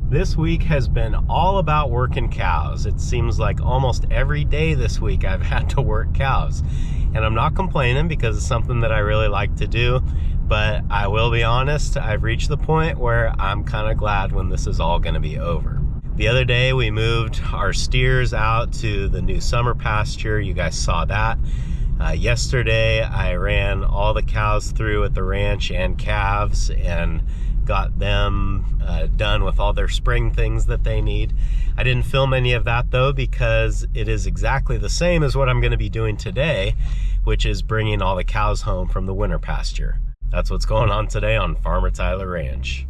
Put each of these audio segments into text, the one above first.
This week has been all about working cows. It seems like almost every day this week I've had to work cows. And I'm not complaining because it's something that I really like to do. But I will be honest, I've reached the point where I'm kind of glad when this is all going to be over. The other day we moved our steers out to the new summer pasture. You guys saw that. Yesterday I ran all the cows through at the ranch and calves and got them done with all their spring things that they need. I didn't film any of that though because it is exactly the same as what I'm going to be doing today, which is bringing all the cows home from the winter pasture. That's what's going on today on Farmertylerranch.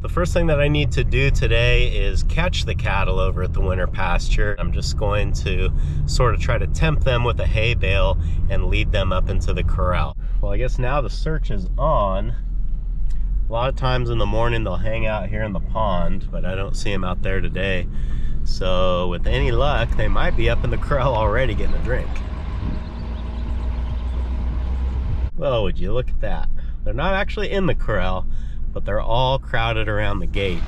The first thing that I need to do today is catch the cattle over at the winter pasture. I'm just going to sort of try to tempt them with a hay bale and lead them up into the corral. Well, I guess now the search is on. A lot of times in the morning they'll hang out here in the pond, but I don't see them out there today. So with any luck, they might be up in the corral already getting a drink. Well, would you look at that? They're not actually in the corral, but they're all crowded around the gate.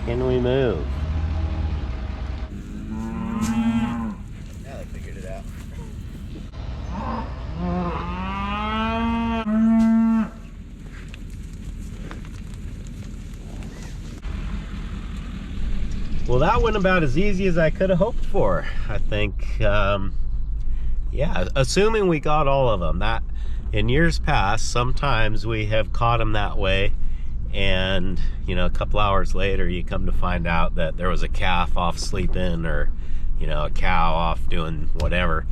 Can we move? Now they figured it out. Well, that went about as easy as I could have hoped for. I think, yeah, assuming we got all of them. That in years past, sometimes we have caught them that way, and you know, a couple hours later, you come to find out that there was a calf off sleeping, or you know, a cow off doing whatever,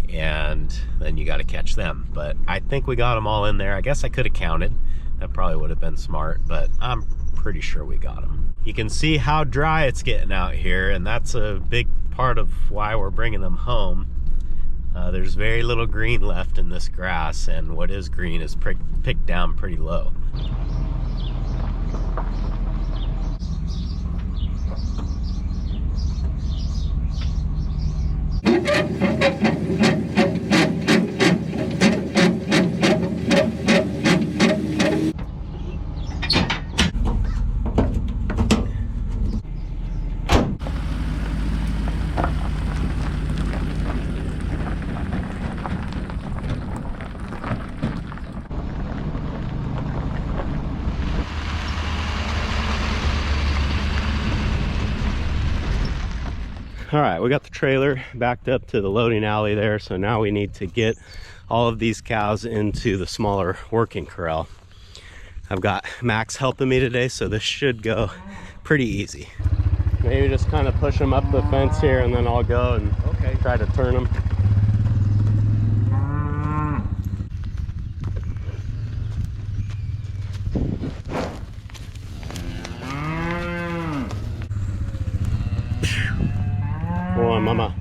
and then you got to catch them. But I think we got them all in there. I guess I could have counted. That probably would have been smart, but I'm pretty sure we got them. You can see how dry it's getting out here, and that's a big part of why we're bringing them home. There's very little green left in this grass, and what is green is picked down pretty low. All right, we got the trailer backed up to the loading alley there, so now we need to get all of these cows into the smaller working corral. I've got Max helping me today, so this should go pretty easy. Maybe just kind of push them up the fence here, and then I'll go and try to turn them. Come on, mama.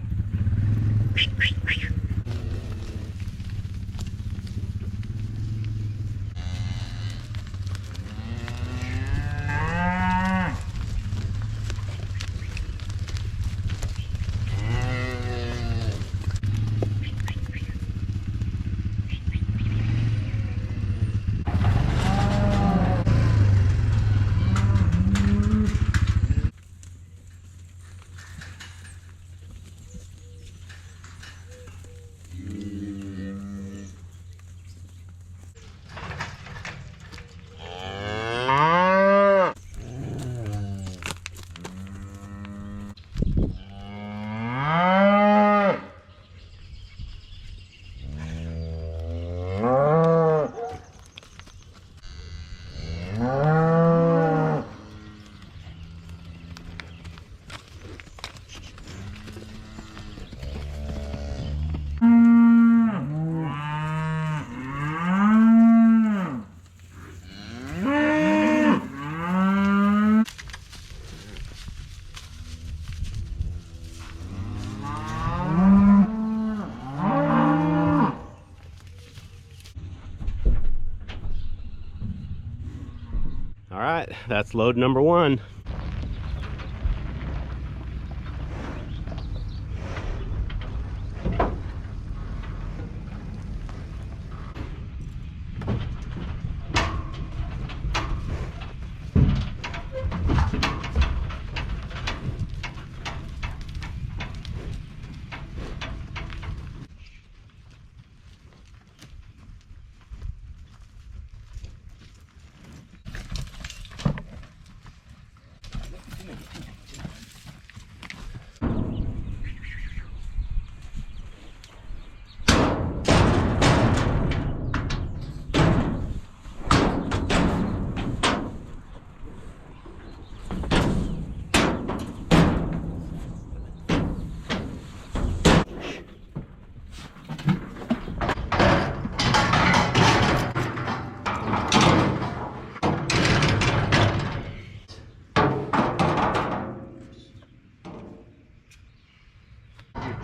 that's load number 1.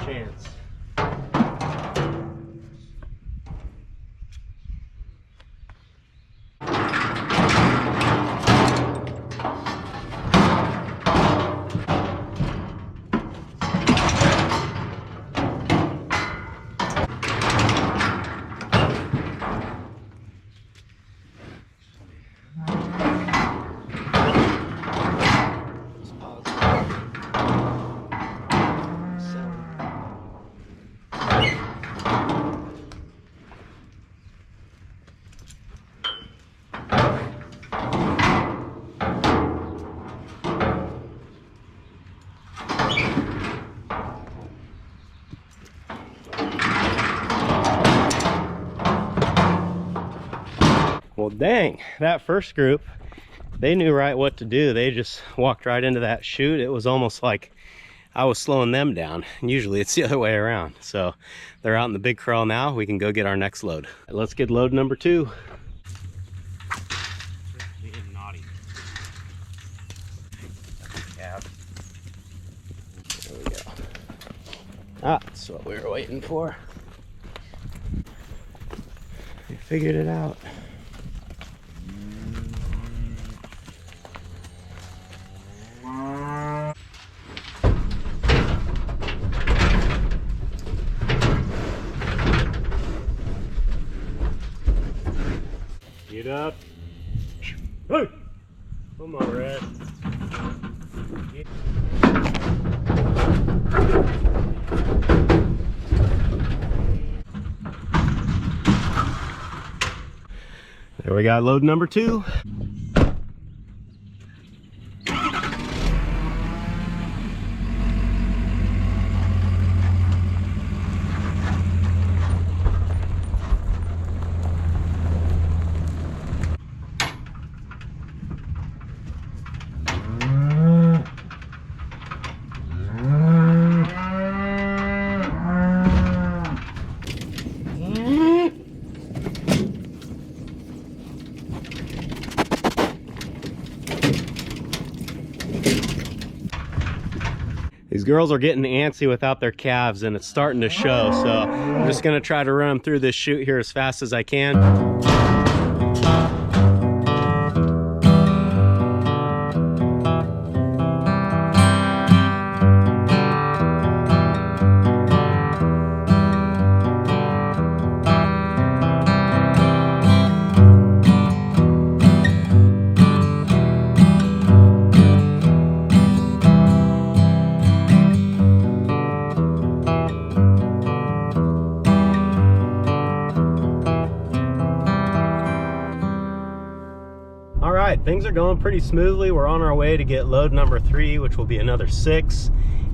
Chance. Well, dang, that first group, they knew right what to do. They just walked right into that chute. It was almost like I was slowing them down. Usually it's the other way around. So they're out in the big corral now. We can go get our next load. Let's get load number 2. Being naughty. Yeah. There we go. Ah, that's what we were waiting for. We figured it out. Get up. Hey! Come on, Red. There we got load number 2. These girls are getting antsy without their calves, and it's starting to show. So I'm just gonna try to run them through this chute here as fast as I can. Things are going pretty smoothly. We're on our way to get load number 3, which will be another 6.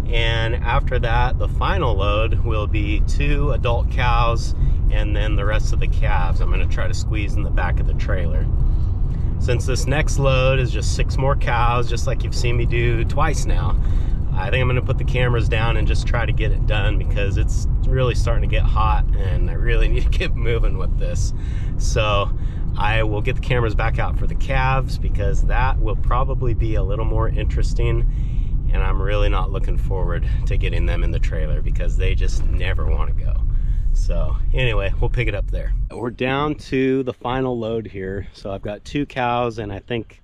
And after that, the final load will be 2 adult cows and then the rest of the calves I'm going to try to squeeze in the back of the trailer. Since this next load is just 6 more cows, just like you've seen me do twice now, I think I'm going to put the cameras down and just try to get it done, because it's really starting to get hot and I really need to get moving with this. So I will get the cameras back out for the calves, because that will probably be a little more interesting, and I'm really not looking forward to getting them in the trailer because they just never want to go. So anyway, we'll pick it up there. We're down to the final load here. So I've got 2 cows and I think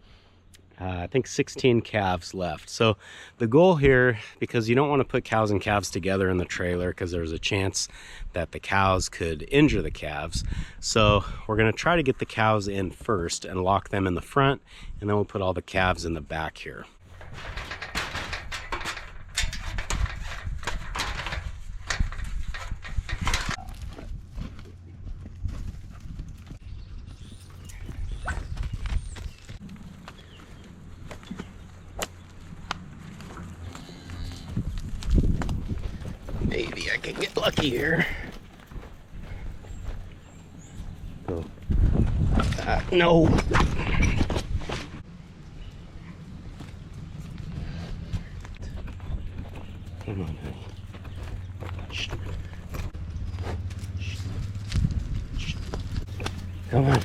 I think 16 calves left. So the goal here, because you don't want to put cows and calves together in the trailer because there's a chance that the cows could injure the calves. So we're going to try to get the cows in first and lock them in the front, and then we'll put all the calves in the back here. Maybe I can get lucky here. Oh. No. Come on, honey. Come on.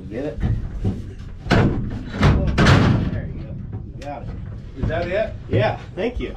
Get it? Oh, there you go. You got it. Is that it? Yeah, thank you.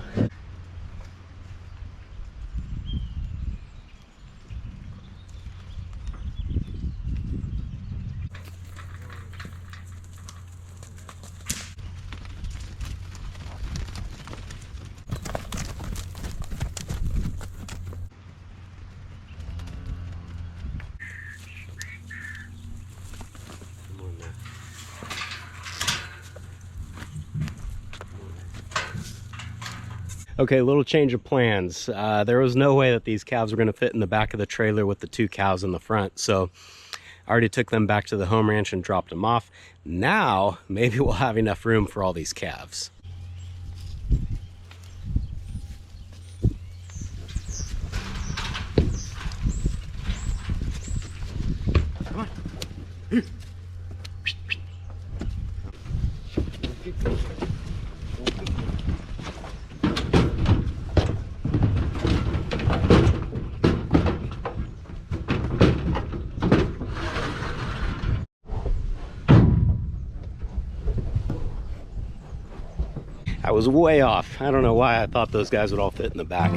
Okay, a little change of plans. There was no way that these calves were going to fit in the back of the trailer with the 2 cows in the front, so I already took them back to the home ranch and dropped them off. Now, maybe we'll have enough room for all these calves. Come on. I was way off. I don't know why I thought those guys would all fit in the back.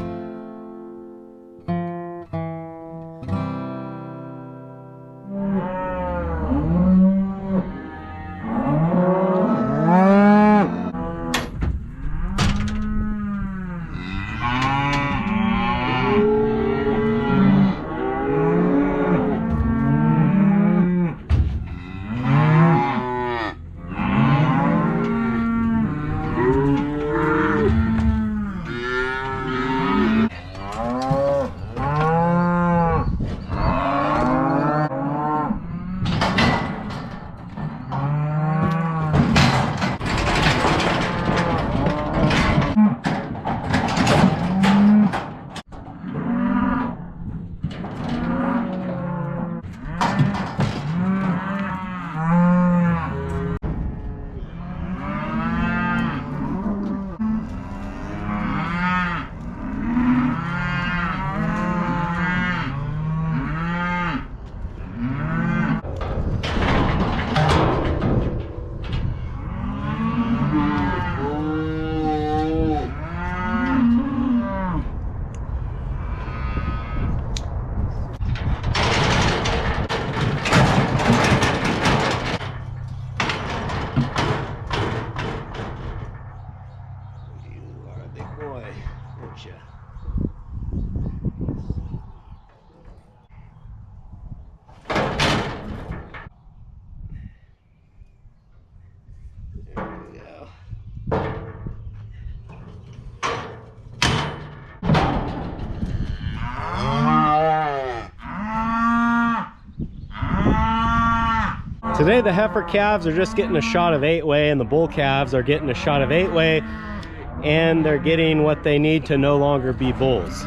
Today the heifer calves are just getting a shot of 8-way and the bull calves are getting a shot of 8-way, and they're getting what they need to no longer be bulls.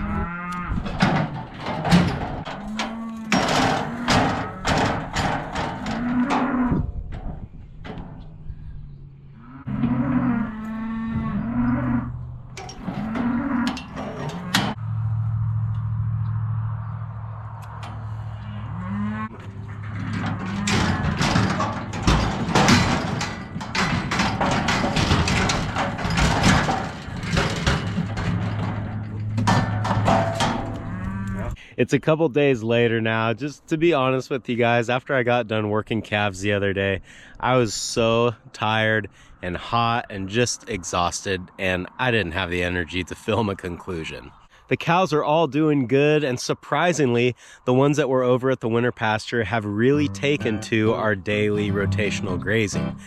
It's a couple days later now. Just to be honest with you guys, after I got done working calves the other day, I was so tired and hot and just exhausted, and I didn't have the energy to film a conclusion. The cows are all doing good, and surprisingly, the ones that were over at the winter pasture have really taken to our daily rotational grazing.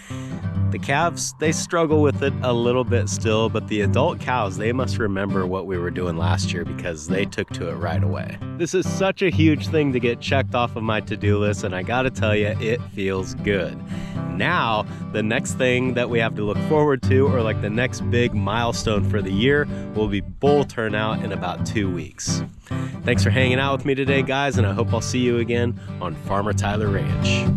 The calves, they struggle with it a little bit still, but the adult cows, they must remember what we were doing last year because they took to it right away. This is such a huge thing to get checked off of my to-do list, and I gotta tell you, it feels good. Now, the next thing that we have to look forward to, or like the next big milestone for the year, will be bull turnout in about 2 weeks. Thanks for hanging out with me today, guys, and I hope I'll see you again on Farmer Tyler Ranch.